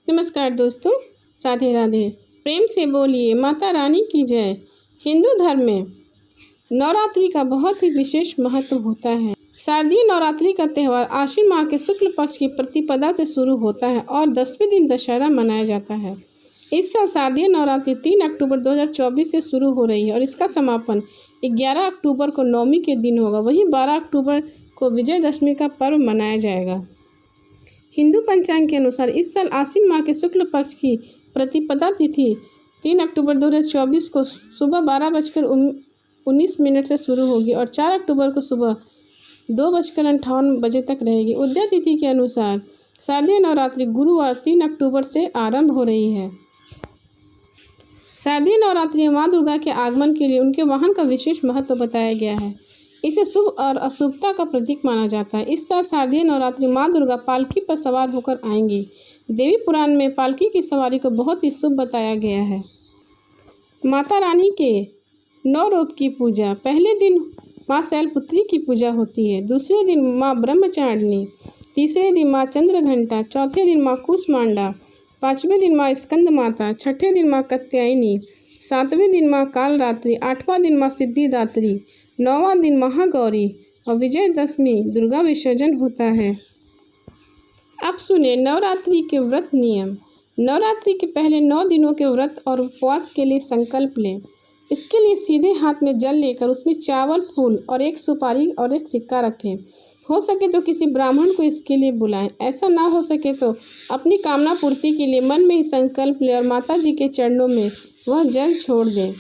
नमस्कार दोस्तों, राधे राधे। प्रेम से बोलिए माता रानी की जय। हिंदू धर्म में नवरात्रि का बहुत ही विशेष महत्व होता है। शारदीय नवरात्रि का त्यौहार आश्विन माह के शुक्ल पक्ष की प्रतिपदा से शुरू होता है और 10वें दिन दशहरा मनाया जाता है। इस साल शारदीय नवरात्रि 3 अक्टूबर 2024 से शुरू हो रही है और इसका समापन 11 अक्टूबर को नवमी के दिन होगा। वहीं 12 अक्टूबर को विजयदशमी का पर्व मनाया जाएगा। हिंदू पंचांग के अनुसार इस साल आश्विन माह के शुक्ल पक्ष की प्रतिपदा तिथि 3 अक्टूबर 2024 को सुबह 12:19 से शुरू होगी और 4 अक्टूबर को सुबह 2:58 बजे तक रहेगी। उदय तिथि के अनुसार शारदीय नवरात्रि गुरुवार 3 अक्टूबर से आरंभ हो रही है। शारदीय नवरात्रि में माँ दुर्गा के आगमन के लिए उनके वाहन का विशेष महत्व बताया गया है। इसे शुभ और अशुभता का प्रतीक माना जाता है। इस साल शारदीय नवरात्रि माँ दुर्गा पालकी पर सवार होकर आएंगी। देवी पुराण में पालकी की सवारी को बहुत ही शुभ बताया गया है। माता रानी के 9 रूप की पूजा। पहले दिन माँ शैलपुत्री की पूजा होती है, दूसरे दिन माँ ब्रह्मचारिणी, तीसरे दिन माँ चंद्रघंटा, चौथे दिन माँ कुष्मांडा, 5वें दिन माँ स्कंद माता, 6ठे दिन माँ कात्यायनी, 7वें दिन माँ कालरात्रि, 8वां दिन माँ सिद्धिदात्री, 9वां दिन महागौरी और विजयदशमी दुर्गा विसर्जन होता है। अब सुने नवरात्रि के व्रत नियम। नवरात्रि के पहले 9 दिनों के व्रत और उपवास के लिए संकल्प लें। इसके लिए सीधे हाथ में जल लेकर उसमें चावल, फूल और एक सुपारी और एक सिक्का रखें। हो सके तो किसी ब्राह्मण को इसके लिए बुलाएं। ऐसा ना हो सके तो अपनी कामना पूर्ति के लिए मन में ही संकल्प लें और माता जी के चरणों में वह जल छोड़ दें।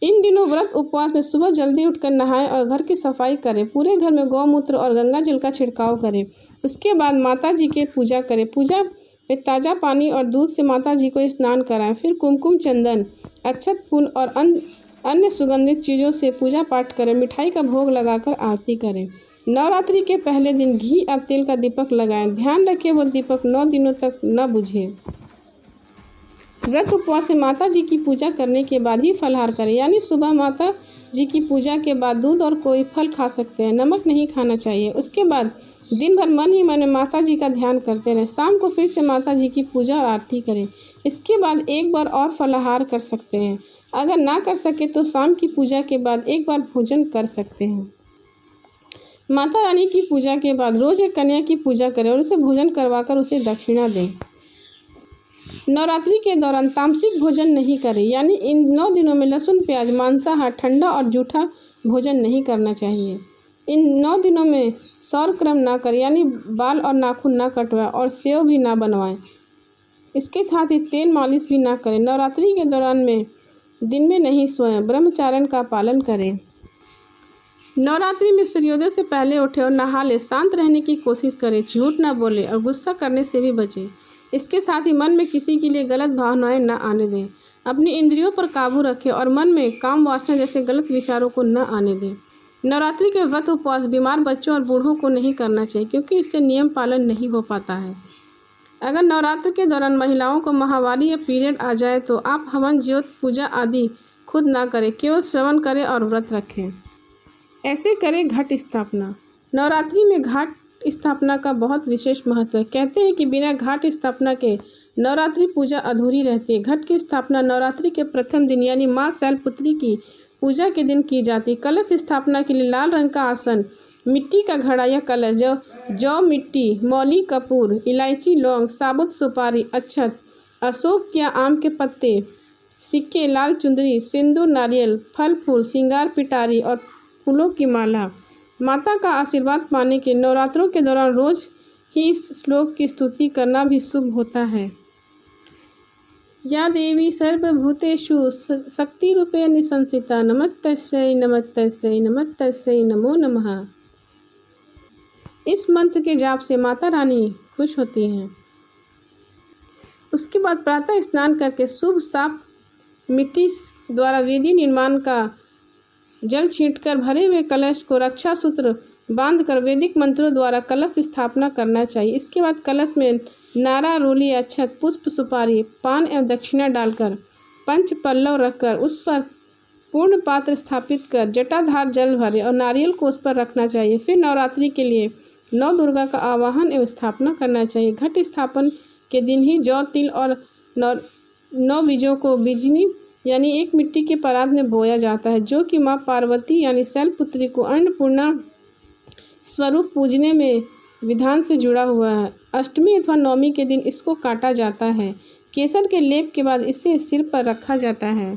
इन दिनों व्रत उपवास में सुबह जल्दी उठकर नहाएं और घर की सफाई करें। पूरे घर में गौमूत्र और गंगा जल का छिड़काव करें। उसके बाद माता जी की पूजा करें। पूजा में ताज़ा पानी और दूध से माता जी को स्नान कराएं। फिर कुमकुम, चंदन, अक्षत, फूल और अन्य सुगंधित चीज़ों से पूजा पाठ करें। मिठाई का भोग लगाकर आरती करें। नवरात्रि के पहले दिन घी और तेल का दीपक लगाएं। ध्यान रखें वो दीपक 9 दिनों तक न बुझे। व्रत उपवास में माता जी की पूजा करने के बाद ही फलाहार करें, यानी सुबह माता जी की पूजा के बाद दूध और कोई फल खा सकते हैं, नमक नहीं खाना चाहिए। उसके बाद दिन भर मन ही मन में माता जी का ध्यान करते रहें। शाम को फिर से माता जी की पूजा और आरती करें। इसके बाद एक बार और फलाहार कर सकते हैं। अगर ना कर सके तो शाम की पूजा के बाद एक बार भोजन कर सकते हैं। माता रानी की पूजा के बाद रोज एक कन्या की पूजा करें और उसे भोजन करवाकर उसे दक्षिणा दें। नवरात्रि के दौरान तामसिक भोजन नहीं करें, यानी इन 9 दिनों में लहसुन, प्याज, मांसाहार, ठंडा और जूठा भोजन नहीं करना चाहिए। इन 9 दिनों में सौरक्रम ना करें, यानी बाल और नाखून ना कटवाएं और सेव भी ना बनवाएं। इसके साथ ही तेल मालिश भी ना करें। नवरात्रि के दौरान में दिन में नहीं सोएं, ब्रह्मचर्य का पालन करें। नवरात्रि में सूर्योदय से पहले उठे और नहा ले। शांत रहने की कोशिश करें, झूठ ना बोलें और गुस्सा करने से भी बचें। इसके साथ ही मन में किसी के लिए गलत भावनाएं न आने दें। अपनी इंद्रियों पर काबू रखें और मन में काम वासना जैसे गलत विचारों को न आने दें। नवरात्रि के व्रत उपवास बीमार बच्चों और बूढ़ों को नहीं करना चाहिए, क्योंकि इससे नियम पालन नहीं हो पाता है। अगर नवरात्रि के दौरान महिलाओं को माहवारी या पीरियड आ जाए तो आप हवन, ज्योत, पूजा आदि खुद ना करें, केवल श्रवण करें और व्रत रखें। ऐसे करें घट स्थापना। नवरात्रि में घाट स्थापना का बहुत विशेष महत्व है। कहते हैं कि बिना घाट स्थापना के नवरात्रि पूजा अधूरी रहती है। घट की स्थापना नवरात्रि के प्रथम दिन, यानी माँ शैलपुत्री की पूजा के दिन की जाती है। कलश स्थापना के लिए लाल रंग का आसन, मिट्टी का घड़ा या कलश, जौ मिट्टी, मौली, कपूर, इलायची, लौंग, साबुत सुपारी, अक्षत, अशोक या आम के पत्ते, सिक्के, लाल चुंदरी, सिंदूर, नारियल, फल फूल, श्रृंगार पिटारी और फूलों की माला। माता का आशीर्वाद पाने के नवरात्रों के दौरान रोज ही इस श्लोक की स्तुति करना भी शुभ होता है। या देवी सर्वभूतेषु शक्तिरूपेण संस्थिता नमस्तस्यै नमस्तस्यै नमस्तस्यै नमो नमः। इस मंत्र के जाप से माता रानी खुश होती हैं। उसके बाद प्रातः स्नान करके शुभ साफ मिट्टी द्वारा विधि निर्माण का जल छींटकर भरे हुए कलश को रक्षा सूत्र बांधकर वैदिक मंत्रों द्वारा कलश स्थापना करना चाहिए। इसके बाद कलश में नारा, रोली, अक्षत, पुष्प, सुपारी, पान एवं दक्षिणा डालकर पंच पल्लव रखकर उस पर पूर्ण पात्र स्थापित कर जटाधार जल भरे और नारियल को उस पर रखना चाहिए। फिर नवरात्रि के लिए 9 दुर्गा का आवाहन एवं स्थापना करना चाहिए। घट स्थापन के दिन ही जौ, तिल और 9 बीजों को बीजनी यानी एक मिट्टी के परात में बोया जाता है, जो कि माँ पार्वती यानी शैलपुत्री को अन्नपूर्णा स्वरूप पूजने में विधान से जुड़ा हुआ है। अष्टमी अथवा नवमी के दिन इसको काटा जाता है। केसर के लेप के बाद इसे सिर पर रखा जाता है।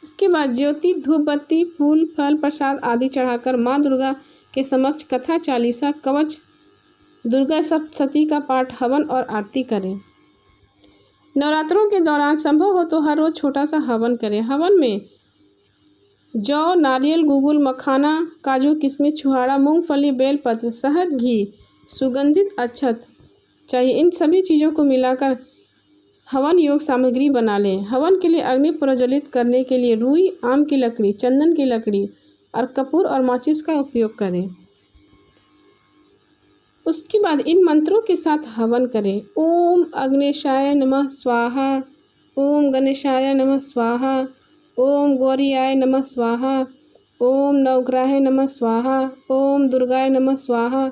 उसके बाद ज्योति, धूप बत्ती, फूल, फल, प्रसाद आदि चढ़ाकर माँ दुर्गा के समक्ष कथा, चालीसा, कवच, दुर्गा सप्तशती का पाठ, हवन और आरती करें। नवरात्रों के दौरान संभव हो तो हर रोज छोटा सा हवन करें। हवन में जौ, नारियल, गुगुल, मखाना, काजू, किशमिश, छुहारा, मूंगफली, बेलपत्र, शहद, घी, सुगंधित अक्षत चाहिए। इन सभी चीज़ों को मिलाकर हवन योग सामग्री बना लें। हवन के लिए अग्नि प्रज्वलित करने के लिए रुई, आम की लकड़ी, चंदन की लकड़ी और कपूर और माचिस का उपयोग करें। उसके बाद इन मंत्रों के साथ हवन करें। ओम अग्नेशाय नमः स्वाहा, ओम गणेशाय नमः स्वाहा, ओम गौरियाय नमः स्वाहा, ओम नवग्रहाय नमः स्वाहा, ओम दुर्गाय नमः स्वाहा,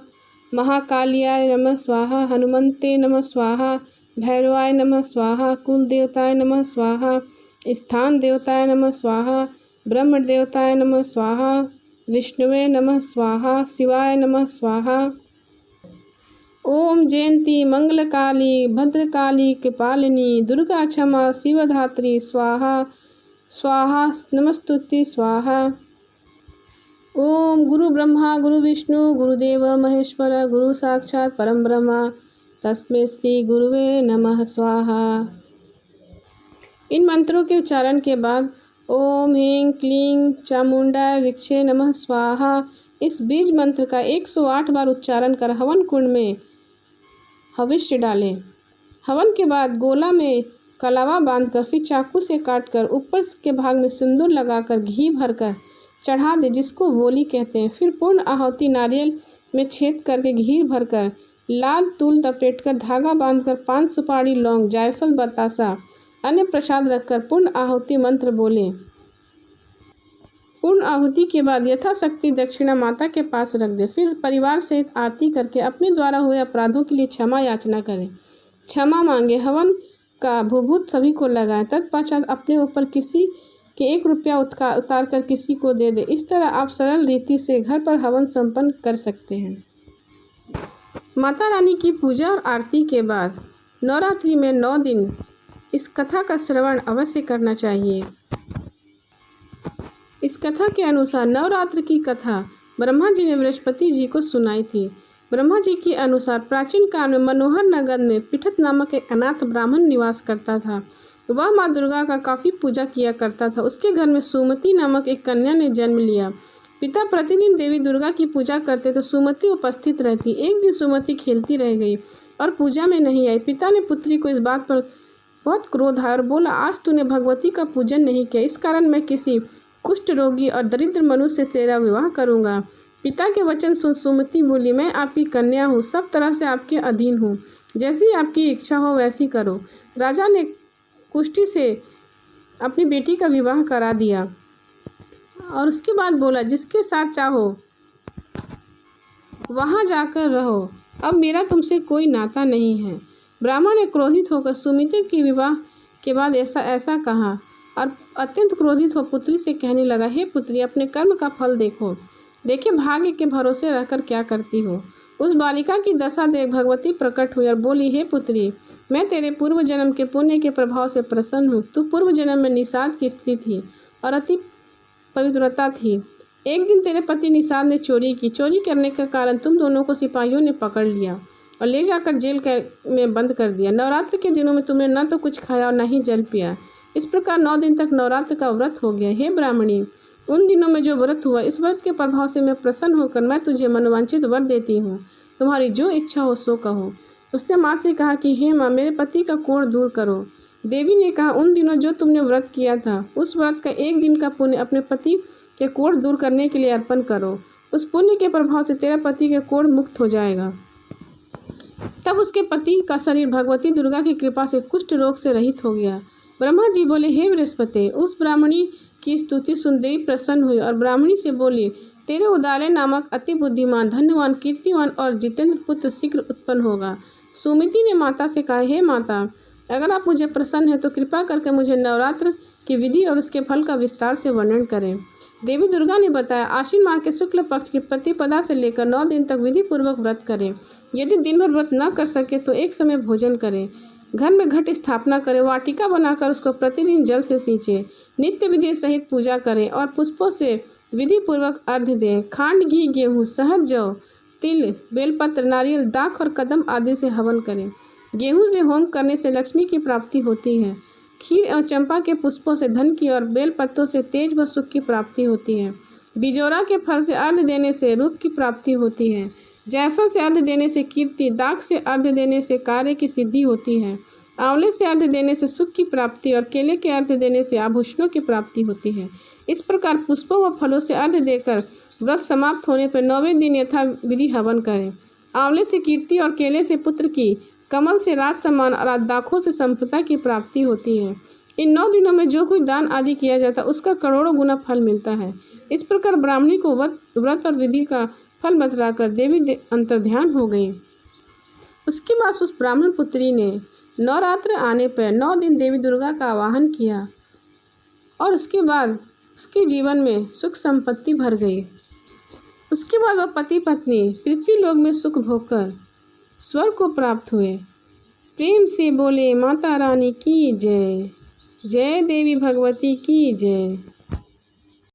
महाकालियाय नमः स्वाहा, हनुमंते नमः स्वाहा, भैरवाय नमः स्वाहा, कुल देवताय नमः स्वाहा, स्थान देवताय नमः स्वाहा, ब्रह्म देवताय नमः स्वाहा, विष्णुवे नमः स्वाहा, शिवाय नमः स्वाहा। ओम जयंती मंगलकाली भद्रकाली कृपालिनी दुर्गा क्षमा शिवधात्री स्वाहा स्वाहा नमस्तुते स्वाहा। ओम गुरु ब्रह्मा गुरु विष्णु गुरुदेव महेश्वर गुरु साक्षात परम ब्रह्मा तस्मै श्री गुरुवे नमः स्वाहा। इन मंत्रों के उच्चारण के बाद ओम ह्रीं क्लीं चामुंडाय विक्षे नमः स्वाहा इस बीज मंत्र का 108 बार उच्चारण कर हवन कुंड में हविष्य डालें। हवन के बाद गोला में कलावा बांधकर फिर चाकू से काटकर ऊपर के भाग में सिंदूर लगाकर घी भरकर चढ़ा दे, जिसको वोली कहते हैं। फिर पूर्ण आहुति नारियल में छेद करके घी भरकर लाल तूल लपेटकर धागा बांधकर 5 सुपारी, लौंग, जायफल, बतासा अन्य प्रसाद रखकर पूर्ण आहुति मंत्र बोलें। पूर्ण आहुति के बाद यथाशक्ति दक्षिणा माता के पास रख दे। फिर परिवार सहित आरती करके अपने द्वारा हुए अपराधों के लिए क्षमा याचना करें, क्षमा मांगे। हवन का भूभूत सभी को लगाएं। तत्पश्चात अपने ऊपर किसी के 1 रुपया उतार कर किसी को दे दे। इस तरह आप सरल रीति से घर पर हवन संपन्न कर सकते हैं। माता रानी की पूजा और आरती के बाद नवरात्रि में 9 दिन इस कथा का श्रवण अवश्य करना चाहिए। इस कथा के अनुसार नवरात्र की कथा ब्रह्मा जी ने बृहस्पति जी को सुनाई थी। ब्रह्मा जी के अनुसार प्राचीन काल में मनोहर नगर में पिठत नामक एक अनाथ ब्राह्मण निवास करता था। वह माँ दुर्गा का काफ़ी पूजा किया करता था। उसके घर में सुमति नामक एक कन्या ने जन्म लिया। पिता प्रतिदिन देवी दुर्गा की पूजा करते तो सुमति उपस्थित रहती। एक दिन सुमति खेलती रह गई और पूजा में नहीं आई। पिता ने पुत्री को इस बात पर बहुत क्रोध आया और बोला, आज तूने भगवती का पूजन नहीं किया, इस कारण मैं किसी कुष्ठ रोगी और दरिद्र मनुष्य से तेरा विवाह करूँगा। पिता के वचन सुन सुमति बोली, मैं आपकी कन्या हूँ, सब तरह से आपके अधीन हूँ, जैसी आपकी इच्छा हो वैसी करो। राजा ने कुष्ठी से अपनी बेटी का विवाह करा दिया और उसके बाद बोला, जिसके साथ चाहो वहाँ जाकर रहो, अब मेरा तुमसे कोई नाता नहीं है। ब्राह्मण ने क्रोधित होकर सुमिति के विवाह के बाद ऐसा कहा और अत्यंत क्रोधित हो पुत्री से कहने लगा, हे पुत्री, अपने कर्म का फल देखिए भाग्य के भरोसे रहकर क्या करती हो। उस बालिका की दशा देख भगवती प्रकट हुई और बोली, हे पुत्री, मैं तेरे पूर्व जन्म के पुण्य के प्रभाव से प्रसन्न हूँ। तू पूर्व जन्म में निषाद की स्त्री थी और अति पवित्रता थी। एक दिन तेरे पति निषाद ने चोरी की। चोरी करने के कारण तुम दोनों को सिपाहियों ने पकड़ लिया और ले जाकर जेल में बंद कर दिया। नवरात्र के दिनों में तुमने न तो कुछ खाया और न ही जल पिया। इस प्रकार 9 दिन तक नवरात्र का व्रत हो गया। हे ब्राह्मणी, उन दिनों में जो व्रत हुआ, इस व्रत के प्रभाव से मैं प्रसन्न होकर मैं तुझे मनोवांछित वर देती हूँ। तुम्हारी जो इच्छा हो सो कहो। उसने माँ से कहा कि हे माँ, मेरे पति का कोढ़ दूर करो। देवी ने कहा, उन दिनों जो तुमने व्रत किया था, उस व्रत का 1 दिन का पुण्य अपने पति के कोढ़ दूर करने के लिए अर्पण करो। उस पुण्य के प्रभाव से तेरा पति के कोढ़ मुक्त हो जाएगा। तब उसके पति का शरीर भगवती दुर्गा की कृपा से कुष्ठ रोग से रहित हो गया। ब्रह्मा जी बोले, हे बृहस्पति, उस ब्राह्मणी की स्तुति सुन देवी प्रसन्न हुई और ब्राह्मणी से बोली, तेरे उदारे नामक अति बुद्धिमान, धन्यवान, कीर्तिवान और जितेंद्र पुत्र शीघ्र उत्पन्न होगा। सुमिति ने माता से कहा, हे माता, अगर आप मुझे प्रसन्न हैं तो कृपा करके मुझे नवरात्र की विधि और उसके फल का विस्तार से वर्णन करें। देवी दुर्गा ने बताया, आश्विन माह के शुक्ल पक्ष की प्रतिपदा से लेकर 9 दिन तक विधि पूर्वक व्रत करें। यदि दिन भर व्रत न कर सके तो एक समय भोजन करें। घर में घट स्थापना करें, वाटिका बनाकर उसको प्रतिदिन जल से सींचें। नित्य विधि सहित पूजा करें और पुष्पों से विधि पूर्वक अर्घ्य दें। खांड, घी, गेहूँ, शहद, जौ, तिल, बेलपत्र, नारियल, दाख और कदम आदि से हवन करें। गेहूँ से होम करने से लक्ष्मी की प्राप्ति होती है। खीर एवं चंपा के पुष्पों से धन की और बेल पत्तों से तेज व सुख की प्राप्ति होती है। बिजोरा के फल से अर्घ्य देने से रूप की प्राप्ति होती है। जायफल से अर्घ्य देने से कीर्ति, दाख से अर्घ्य देने से कार्य की सिद्धि होती है। आंवले से अर्घ्य देने से सुख की प्राप्ति और केले के अर्घ्य देने से आभूषणों की प्राप्ति होती है। इस प्रकार पुष्पों व फलों से अर्घ्य देकर व्रत समाप्त होने पर 9वें दिन यथा विधि हवन करें। आंवले से कीर्ति और केले से पुत्र की, कमल से राज सम्मान और दाखों से संपदा की प्राप्ति होती है। इन 9 दिनों में जो कोई दान आदि किया जाता है उसका करोड़ों गुना फल मिलता है। इस प्रकार ब्राह्मणी को व्रत और विधि का फल बतलाकर देवी अंतर्ध्यान हो गई। उसके बाद उस ब्राह्मण पुत्री ने नवरात्र आने पर 9 दिन देवी दुर्गा का आवाहन किया और उसके बाद उसके जीवन में सुख संपत्ति भर गई। उसके बाद वह पति पत्नी पृथ्वी लोक में सुख भोगकर स्वर्ग को प्राप्त हुए। प्रेम से बोले माता रानी की जय। जय देवी भगवती की जय।